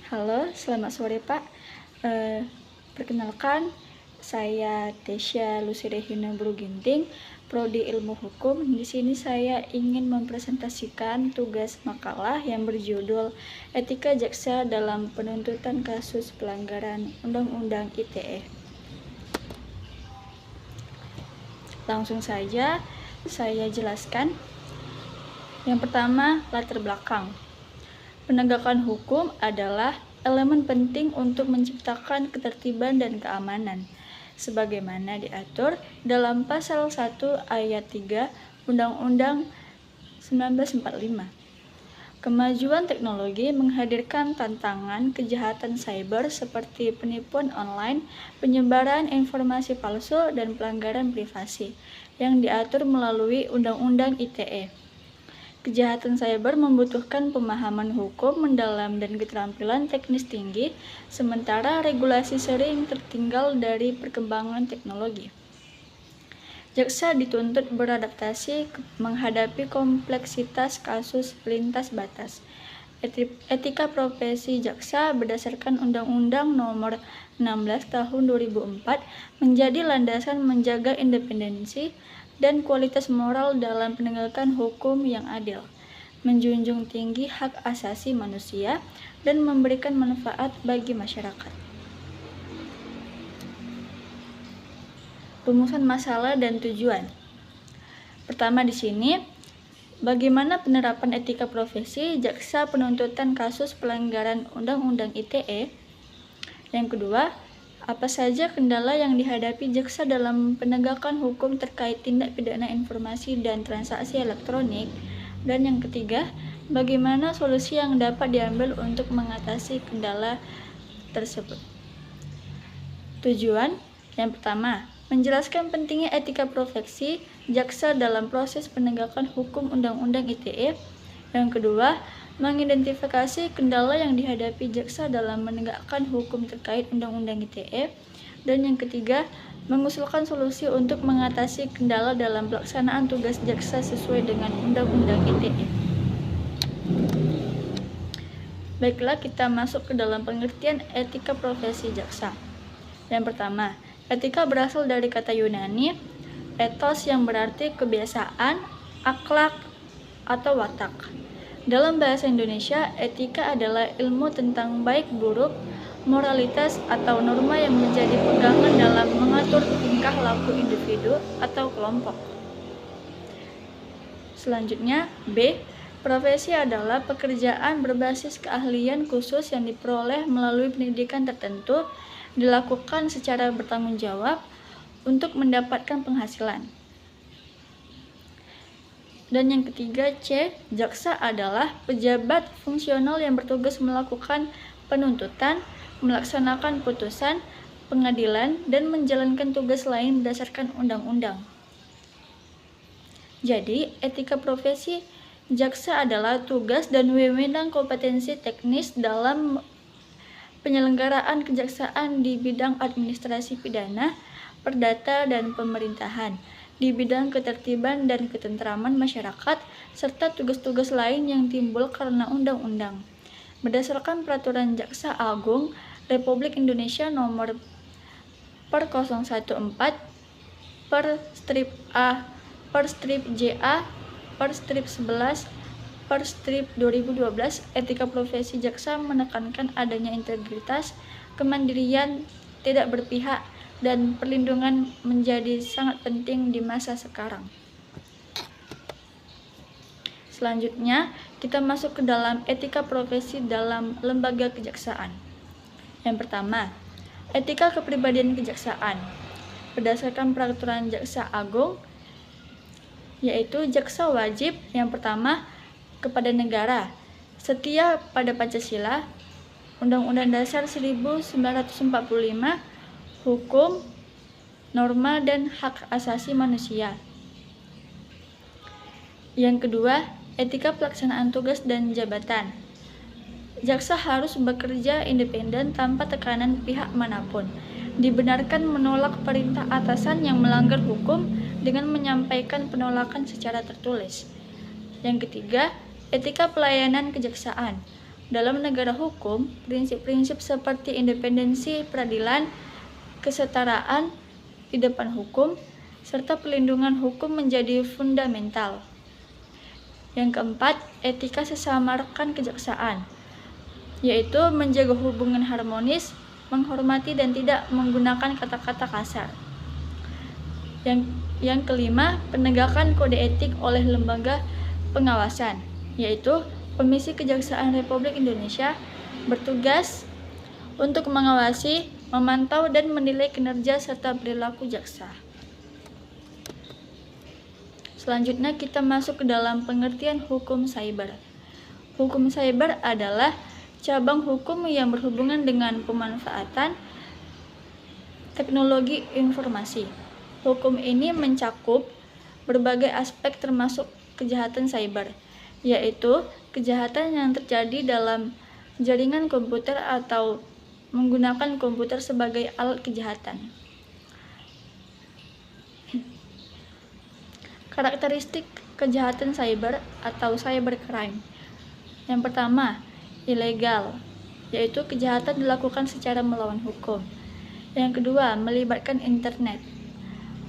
Halo, selamat sore Pak. Perkenalkan, saya Tesya Lucidehina Buluginting, Prodi Ilmu Hukum. Di sini saya ingin mempresentasikan tugas makalah yang berjudul Etika Jaksa dalam Penuntutan Kasus Pelanggaran Undang-Undang ITE. Langsung saja saya jelaskan. Yang pertama, latar belakang. Penegakan hukum adalah elemen penting untuk menciptakan ketertiban dan keamanan, sebagaimana diatur dalam Pasal 1 Ayat 3 Undang-Undang 1945. Kemajuan teknologi menghadirkan tantangan kejahatan cyber seperti penipuan online, penyebaran informasi palsu, dan pelanggaran privasi yang diatur melalui Undang-Undang ITE. Kejahatan cyber membutuhkan pemahaman hukum mendalam dan keterampilan teknis tinggi, sementara regulasi sering tertinggal dari perkembangan teknologi. Jaksa dituntut beradaptasi menghadapi kompleksitas kasus lintas batas. Etika profesi jaksa berdasarkan Undang-Undang Nomor 16 Tahun 2004 menjadi landasan menjaga independensi dan kualitas moral dalam penegakan hukum yang adil, menjunjung tinggi hak asasi manusia, dan memberikan manfaat bagi masyarakat. Rumusan masalah dan tujuan. Pertama di sini, bagaimana penerapan etika profesi jaksa penuntutan kasus pelanggaran Undang-Undang ITE. Yang kedua, apa saja kendala yang dihadapi jaksa dalam penegakan hukum terkait tindak pidana informasi dan transaksi elektronik. Dan yang ketiga, bagaimana solusi yang dapat diambil untuk mengatasi kendala tersebut. Tujuan yang pertama, menjelaskan pentingnya etika profesi jaksa dalam proses penegakan hukum Undang-Undang ITE. Yang kedua, mengidentifikasi kendala yang dihadapi jaksa dalam menegakkan hukum terkait Undang-Undang ITE. Dan yang ketiga, mengusulkan solusi untuk mengatasi kendala dalam pelaksanaan tugas jaksa sesuai dengan Undang-Undang ITE. Baiklah, kita masuk ke dalam pengertian etika profesi jaksa. Yang pertama, etika berasal dari kata Yunani, ethos yang berarti kebiasaan, akhlak, atau watak. Dalam bahasa Indonesia, etika adalah ilmu tentang baik buruk, moralitas atau norma yang menjadi pegangan dalam mengatur tingkah laku individu atau kelompok. Selanjutnya, B. Profesi adalah pekerjaan berbasis keahlian khusus yang diperoleh melalui pendidikan tertentu, dilakukan secara bertanggung jawab untuk mendapatkan penghasilan. Dan yang ketiga, C. Jaksa adalah pejabat fungsional yang bertugas melakukan penuntutan, melaksanakan putusan pengadilan, dan menjalankan tugas lain berdasarkan undang-undang. Jadi, etika profesi jaksa adalah tugas dan wewenang kompetensi teknis dalam penyelenggaraan kejaksaan di bidang administrasi pidana, perdata, dan pemerintahan, di bidang ketertiban dan ketentraman masyarakat, serta tugas-tugas lain yang timbul karena undang-undang. Berdasarkan Peraturan Jaksa Agung Republik Indonesia Nomor per 014 per strip A per strip JA per strip 11 per strip 2012, etika profesi jaksa menekankan adanya integritas, kemandirian, tidak berpihak, dan perlindungan menjadi sangat penting di masa sekarang. Selanjutnya, kita masuk ke dalam etika profesi dalam lembaga kejaksaan. Yang pertama, etika kepribadian kejaksaan. Berdasarkan Peraturan Jaksa Agung, yaitu jaksa wajib yang pertama kepada negara, setia pada Pancasila, Undang-Undang Dasar 1945, hukum, norma, dan hak asasi manusia. Yang kedua, etika pelaksanaan tugas dan jabatan. Jaksa harus bekerja independen tanpa tekanan pihak manapun. Dibenarkan menolak perintah atasan yang melanggar hukum dengan menyampaikan penolakan secara tertulis. Yang ketiga, etika pelayanan kejaksaan. Dalam negara hukum, prinsip-prinsip seperti independensi peradilan, kesetaraan di depan hukum, serta perlindungan hukum menjadi fundamental. Yang keempat, etika sesama rekan kejaksaan, yaitu menjaga hubungan harmonis, menghormati dan tidak menggunakan kata-kata kasar. Yang kelima, penegakan kode etik oleh lembaga pengawasan, yaitu Komisi Kejaksaan Republik Indonesia bertugas untuk mengawasi, memantau, dan menilai kinerja serta perilaku jaksa. Selanjutnya kita masuk ke dalam pengertian hukum cyber. Hukum cyber adalah cabang hukum yang berhubungan dengan pemanfaatan teknologi informasi. Hukum ini mencakup berbagai aspek termasuk kejahatan cyber, yaitu kejahatan yang terjadi dalam jaringan komputer atau menggunakan komputer sebagai alat kejahatan. Karakteristik kejahatan cyber atau cybercrime. Yang pertama, ilegal, yaitu kejahatan dilakukan secara melawan hukum. Yang kedua, melibatkan internet,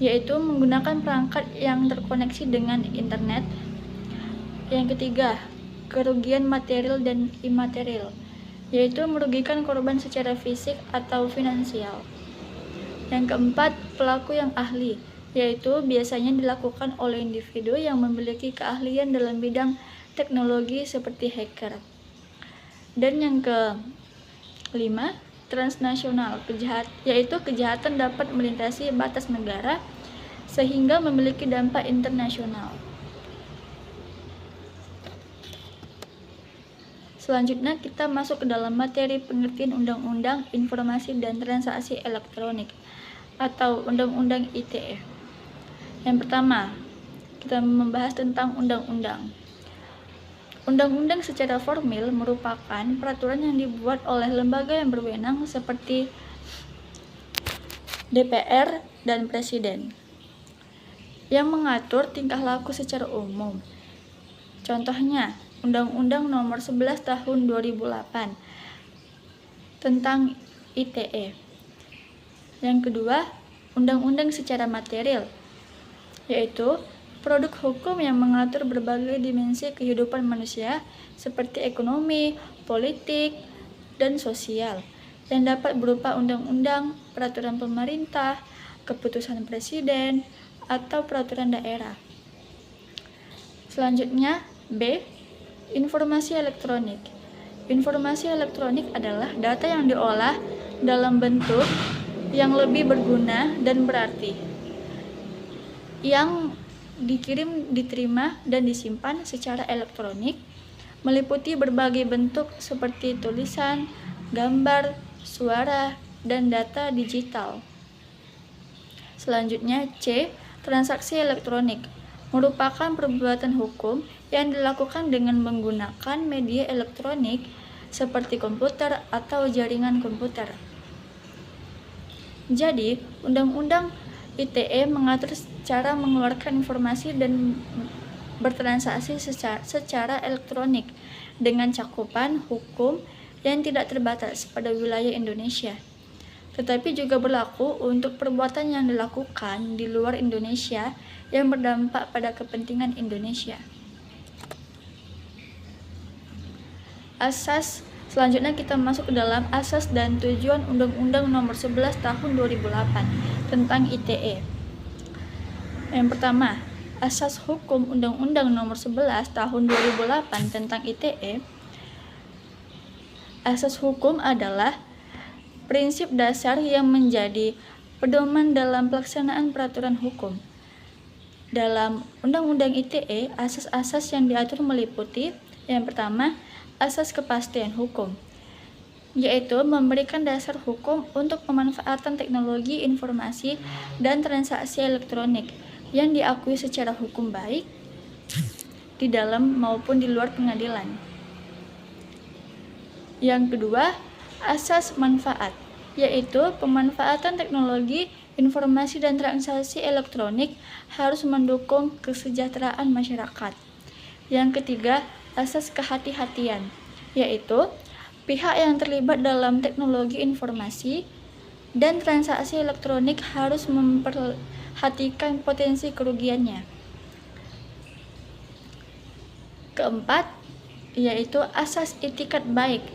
yaitu menggunakan perangkat yang terkoneksi dengan internet. Yang ketiga, kerugian material dan imaterial, yaitu merugikan korban secara fisik atau finansial. Yang keempat, pelaku yang ahli, yaitu biasanya dilakukan oleh individu yang memiliki keahlian dalam bidang teknologi seperti hacker. Dan yang kelima, transnasional, yaitu kejahatan dapat melintasi batas negara sehingga memiliki dampak internasional. Selanjutnya kita masuk ke dalam materi pengertian Undang-Undang Informasi dan Transaksi Elektronik atau Undang-Undang ITE. Yang pertama, kita membahas tentang undang-undang. Undang-undang secara formil merupakan peraturan yang dibuat oleh lembaga yang berwenang seperti DPR dan Presiden, yang mengatur tingkah laku secara umum. Contohnya, Undang-Undang Nomor 11 Tahun 2008 tentang ITE. Yang kedua, undang-undang secara material, yaitu produk hukum yang mengatur berbagai dimensi kehidupan manusia seperti ekonomi, politik, dan sosial, yang dapat berupa undang-undang, peraturan pemerintah, keputusan presiden, atau peraturan daerah. Selanjutnya, B. Informasi elektronik. Informasi elektronik adalah data yang diolah dalam bentuk yang lebih berguna dan berarti, yang dikirim, diterima, dan disimpan secara elektronik, meliputi berbagai bentuk seperti tulisan, gambar, suara, dan data digital. Selanjutnya, C. Transaksi elektronik merupakan perbuatan hukum yang dilakukan dengan menggunakan media elektronik seperti komputer atau jaringan komputer. Jadi, Undang-Undang ITE mengatur cara mengeluarkan informasi dan bertransaksi secara elektronik dengan cakupan hukum yang tidak terbatas pada wilayah Indonesia, tetapi juga berlaku untuk perbuatan yang dilakukan di luar Indonesia yang berdampak pada kepentingan Indonesia. Asas. Selanjutnya kita masuk ke dalam asas dan tujuan Undang-Undang Nomor 11 Tahun 2008 tentang ITE. Yang pertama, asas hukum Undang-Undang Nomor 11 Tahun 2008 tentang ITE. Asas hukum adalah prinsip dasar yang menjadi pedoman dalam pelaksanaan peraturan hukum. Dalam Undang-Undang ITE, asas-asas yang diatur meliputi: yang pertama, asas kepastian hukum, yaitu memberikan dasar hukum untuk pemanfaatan teknologi informasi dan transaksi elektronik yang diakui secara hukum baik di dalam maupun di luar pengadilan. Yang kedua, asas manfaat, yaitu pemanfaatan teknologi informasi dan transaksi elektronik harus mendukung kesejahteraan masyarakat. Yang ketiga, asas kehati-hatian, yaitu Pihak yang terlibat dalam teknologi informasi dan transaksi elektronik harus memperhatikan potensi kerugiannya. Keempat, yaitu asas itikat baik,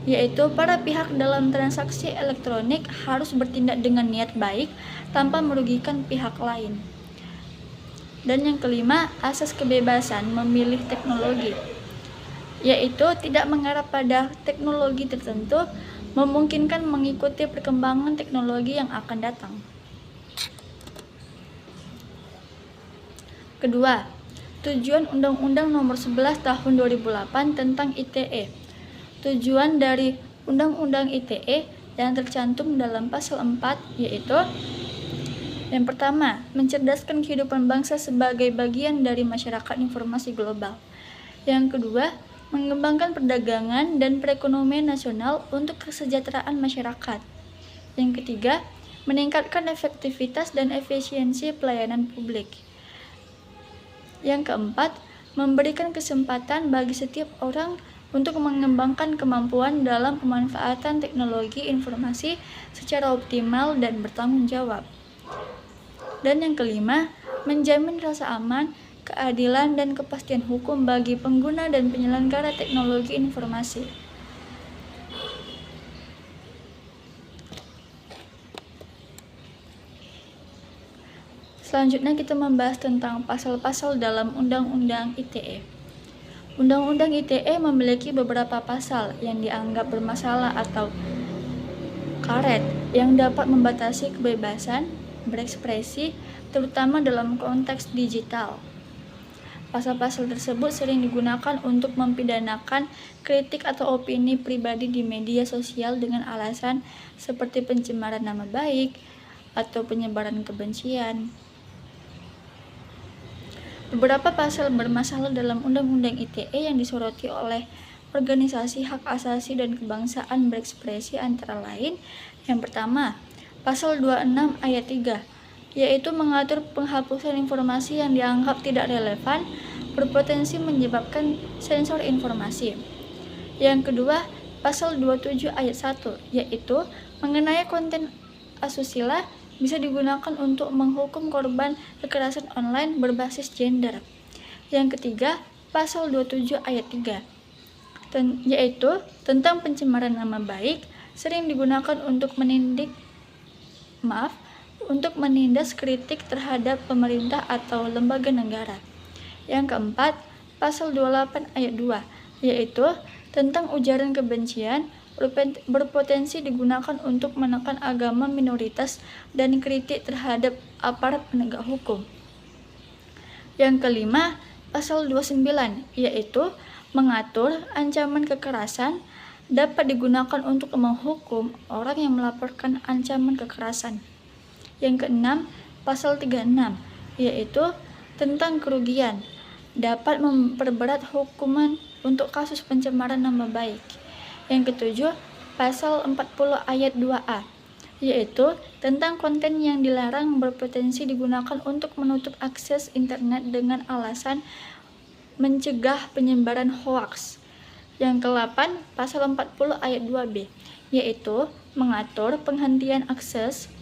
yaitu para pihak dalam transaksi elektronik harus bertindak dengan niat baik tanpa merugikan pihak lain. Dan yang kelima, asas kebebasan memilih teknologi, yaitu tidak mengarah pada teknologi tertentu, memungkinkan mengikuti perkembangan teknologi yang akan datang. Kedua, tujuan Undang-Undang Nomor 11 Tahun 2008 tentang ITE. Tujuan dari Undang-Undang ITE yang tercantum dalam pasal 4 yaitu: yang pertama, mencerdaskan kehidupan bangsa sebagai bagian dari masyarakat informasi global. Yang kedua, mengembangkan perdagangan dan perekonomian nasional untuk kesejahteraan masyarakat. Yang ketiga, meningkatkan efektivitas dan efisiensi pelayanan publik. Yang keempat, memberikan kesempatan bagi setiap orang untuk mengembangkan kemampuan dalam pemanfaatan teknologi informasi secara optimal dan bertanggung jawab. Dan yang kelima, menjamin rasa aman, keadilan, dan kepastian hukum bagi pengguna dan penyelenggara teknologi informasi. Selanjutnya kita membahas tentang pasal-pasal dalam Undang-Undang ITE. Undang-Undang ITE memiliki beberapa pasal yang dianggap bermasalah atau karet yang dapat membatasi kebebasan berekspresi, terutama dalam konteks digital. Pasal-pasal tersebut sering digunakan untuk mempidanakan kritik atau opini pribadi di media sosial dengan alasan seperti pencemaran nama baik atau penyebaran kebencian. Beberapa pasal bermasalah dalam Undang-Undang ITE yang disoroti oleh organisasi hak asasi dan kebangsaan berekspresi antara lain: yang pertama, Pasal 26 ayat 3, yaitu mengatur penghapusan informasi yang dianggap tidak relevan, berpotensi menyebabkan sensor informasi. Yang kedua, Pasal 27 ayat 1, yaitu mengenai konten asusila bisa digunakan untuk menghukum korban kekerasan online berbasis gender. Yang ketiga, Pasal 27 ayat 3, yaitu tentang pencemaran nama baik, sering digunakan untuk menindas kritik terhadap pemerintah atau lembaga negara. Yang keempat, Pasal 28 ayat 2, yaitu tentang ujaran kebencian, berpotensi digunakan untuk menekan agama minoritas dan kritik terhadap aparat penegak hukum. Yang kelima, Pasal 29, yaitu mengatur ancaman kekerasan, dapat digunakan untuk menghukum orang yang melaporkan ancaman kekerasan. Yang keenam, Pasal 36, yaitu tentang kerugian, dapat memperberat hukuman untuk kasus pencemaran nama baik. Yang ketujuh, Pasal 40 ayat 2A, yaitu tentang konten yang dilarang berpotensi digunakan untuk menutup akses internet dengan alasan mencegah penyebaran hoaks. Yang ke-8, Pasal 40 ayat 2B, yaitu mengatur penghentian akses,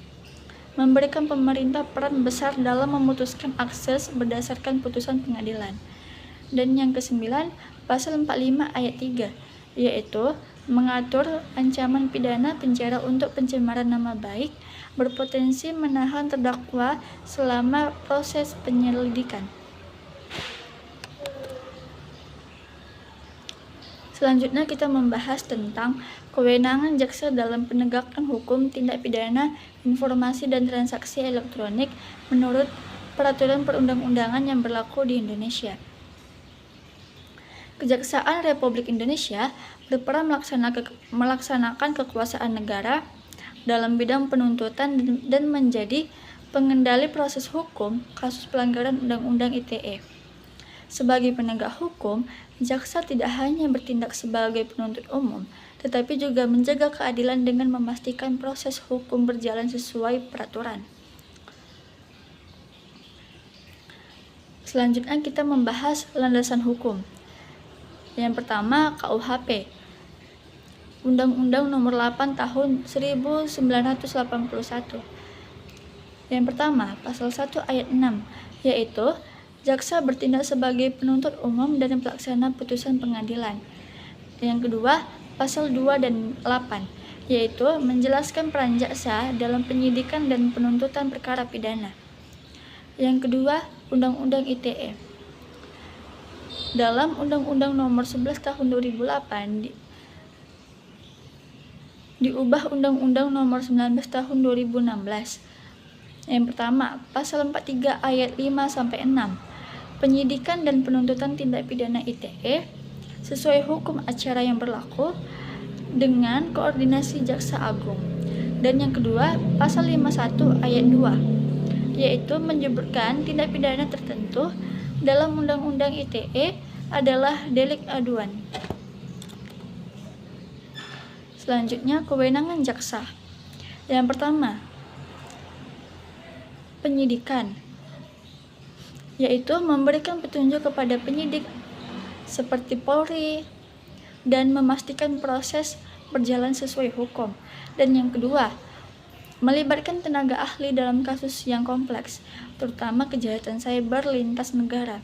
memberikan pemerintah peran besar dalam memutuskan akses berdasarkan putusan pengadilan. Dan yang ke-9, Pasal 45 ayat 3, yaitu mengatur ancaman pidana penjara untuk pencemaran nama baik, berpotensi menahan terdakwa selama proses penyelidikan. Selanjutnya kita membahas tentang kewenangan jaksa dalam penegakan hukum tindak pidana informasi dan transaksi elektronik menurut peraturan perundang-undangan yang berlaku di Indonesia. Kejaksaan Republik Indonesia berperan melaksanakan kekuasaan negara dalam bidang penuntutan dan menjadi pengendali proses hukum kasus pelanggaran Undang-Undang ITE. Sebagai penegak hukum, jaksa tidak hanya bertindak sebagai penuntut umum, tetapi juga menjaga keadilan dengan memastikan proses hukum berjalan sesuai peraturan. Selanjutnya kita membahas landasan hukum. Yang pertama, KUHP. Undang-Undang Nomor 8 Tahun 1981. Yang pertama, pasal 1 ayat 6, yaitu jaksa bertindak sebagai penuntut umum dan pelaksana putusan pengadilan. Yang kedua, pasal 2 dan 8, yaitu menjelaskan peran jaksa dalam penyidikan dan penuntutan perkara pidana. Yang kedua, Undang-Undang ITE. Dalam Undang-Undang Nomor 11 Tahun 2008 diubah Undang-Undang Nomor 19 Tahun 2016. Yang pertama, pasal 43 ayat 5 sampai 6. Penyidikan dan penuntutan tindak pidana ITE sesuai hukum acara yang berlaku dengan koordinasi Jaksa Agung. Dan yang kedua, pasal 51 ayat 2, yaitu menyebutkan tindak pidana tertentu dalam Undang-Undang ITE adalah delik aduan. Selanjutnya, kewenangan jaksa. Yang pertama, penyidikan, yaitu memberikan petunjuk kepada penyidik seperti Polri dan memastikan proses berjalan sesuai hukum. Dan yang kedua, melibatkan tenaga ahli dalam kasus yang kompleks, terutama kejahatan cyber lintas negara.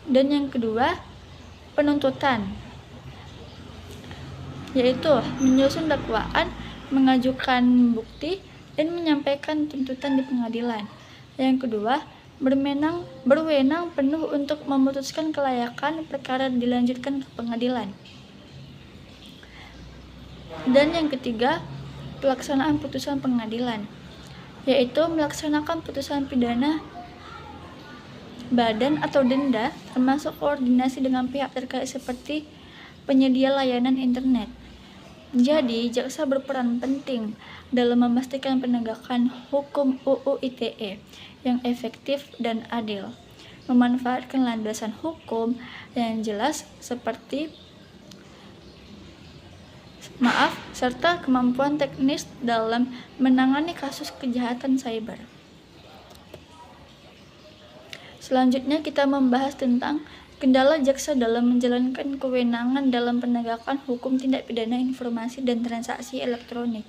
Dan yang kedua, penuntutan, yaitu menyusun dakwaan, mengajukan bukti, dan menyampaikan tuntutan di pengadilan. Yang kedua, berwenang penuh untuk memutuskan kelayakan perkara dilanjutkan ke pengadilan. Dan yang ketiga, pelaksanaan putusan pengadilan, yaitu melaksanakan putusan pidana, badan atau denda, termasuk koordinasi dengan pihak terkait seperti penyedia layanan internet. Jadi, jaksa berperan penting dalam memastikan penegakan hukum UU ITE yang efektif dan adil, memanfaatkan landasan hukum yang jelas serta kemampuan teknis dalam menangani kasus kejahatan cyber. Selanjutnya kita membahas tentang kendala jaksa dalam menjalankan kewenangan dalam penegakan hukum tindak pidana informasi dan transaksi elektronik.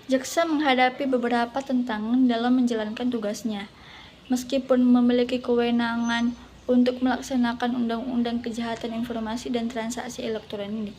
Jaksa menghadapi beberapa tantangan dalam menjalankan tugasnya. Meskipun memiliki kewenangan untuk melaksanakan Undang-Undang Kejahatan Informasi dan Transaksi Elektronik,